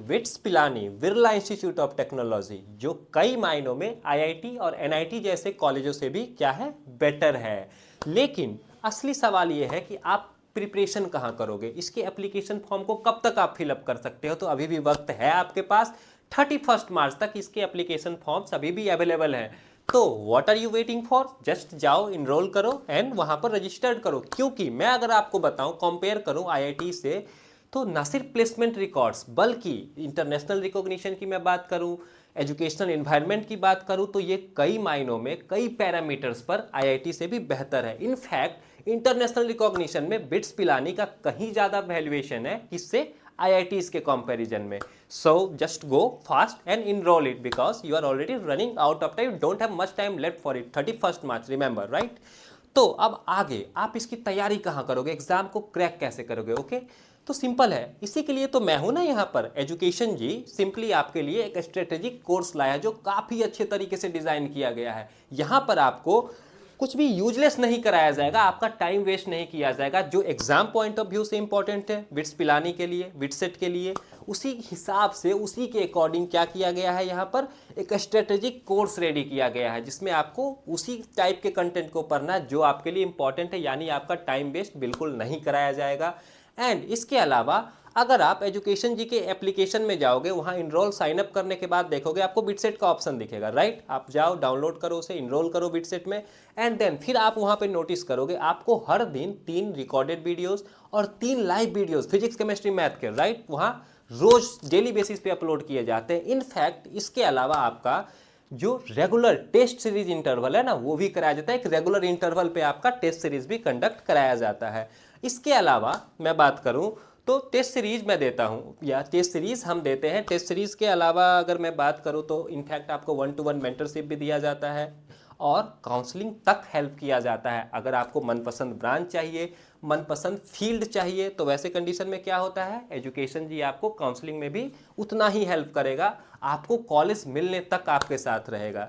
Wits Pilani Birla institute of technology, जो कई मायनों में आईआईटी और एनआईटी जैसे कॉलेजों से भी क्या है, बेटर है। लेकिन असली सवाल यह है कि आप प्रिपरेशन कहाँ करोगे, इसके एप्लीकेशन फॉर्म को कब तक आप फिलअप कर सकते हो। तो अभी भी वक्त है आपके पास, 31 मार्च तक इसके एप्लीकेशन फॉर्म्स अभी भी अवेलेबल हैं। तो what are you waiting for, just जाओ, इनरोल करो एंड वहां पर रजिस्टर्ड करो। क्योंकि मैं अगर आपको बताऊं, कंपेयर करूं आईआईटी से, तो न सिर्फ प्लेसमेंट रिकॉर्ड्स बल्कि इंटरनेशनल रिकॉग्निशन की मैं बात करूं, एजुकेशनल एनवायरनमेंट की बात करूं, तो ये कई मायनों में कई पैरामीटर्स पर आईआईटी से भी बेहतर है। इनफैक्ट इंटरनेशनल रिकॉग्निशन में बिट्स पिलानी का कहीं ज़्यादा वैल्यूएशन है किससे, आईआईटीज के कंपैरिजन में। So just go fast and enrol it because you are already running out of time, don't have much time left for it, 31 March, remember, right. तो अब आगे आप इसकी तैयारी कहाँ करोगे, एग्जाम को क्रैक कैसे करोगे, ओके। तो सिंपल है, इसी के लिए तो मैं हूं ना यहाँ पर। एजुकेशन जी सिंपली आपके लिए एक स्ट्रेटेजिक कोर्स लाया जो काफ़ी अच्छे तरीके से डिज़ाइन किया गया है। यहाँ पर आपको कुछ भी यूजलेस नहीं कराया जाएगा, आपका टाइम वेस्ट नहीं किया जाएगा। जो एग्जाम पॉइंट ऑफ व्यू से इंपॉर्टेंट है बिट्स पिलानी के लिए, बिटसेट के लिए, उसी हिसाब से उसी के अकॉर्डिंग क्या किया गया है, यहाँ पर एक स्ट्रेटेजिक कोर्स रेडी किया गया है जिसमें आपको उसी टाइप के कंटेंट को पढ़ना है जो आपके लिए इंपॉर्टेंट है, यानी आपका टाइम वेस्ट बिल्कुल नहीं कराया जाएगा। एंड इसके अलावा अगर आप एजुकेशन जी के एप्लीकेशन में जाओगे, वहाँ इनरोल साइनअप करने के बाद देखोगे आपको बिटसेट का ऑप्शन दिखेगा, राइट। आप जाओ, डाउनलोड करो उसे, इनरोल करो बिटसेट में, एंड देन फिर आप वहाँ पे नोटिस करोगे आपको हर दिन 3 रिकॉर्डेड वीडियोस और 3 live videos physics chemistry math के, राइट, वहाँ रोज डेली बेसिस पे अपलोड किए जाते हैं। इनफैक्ट इसके अलावा आपका जो रेगुलर टेस्ट सीरीज इंटरवल है ना, वो भी कराया जाता है। एक रेगुलर इंटरवल पे आपका टेस्ट सीरीज भी कंडक्ट कराया जाता है। इसके अलावा मैं बात करूं तो टेस्ट सीरीज मैं देता हूं, या टेस्ट सीरीज हम देते हैं। टेस्ट सीरीज के अलावा अगर मैं बात करूं तो इनफैक्ट आपको 1-to-1 मेंटरशिप भी दिया जाता है और काउंसलिंग तक हेल्प किया जाता है। अगर आपको मनपसंद ब्रांच चाहिए, मनपसंद फील्ड चाहिए, तो वैसे कंडीशन में क्या होता है, एजुकेशन जी आपको काउंसलिंग में भी उतना ही हेल्प करेगा, आपको कॉलेज मिलने तक आपके साथ रहेगा।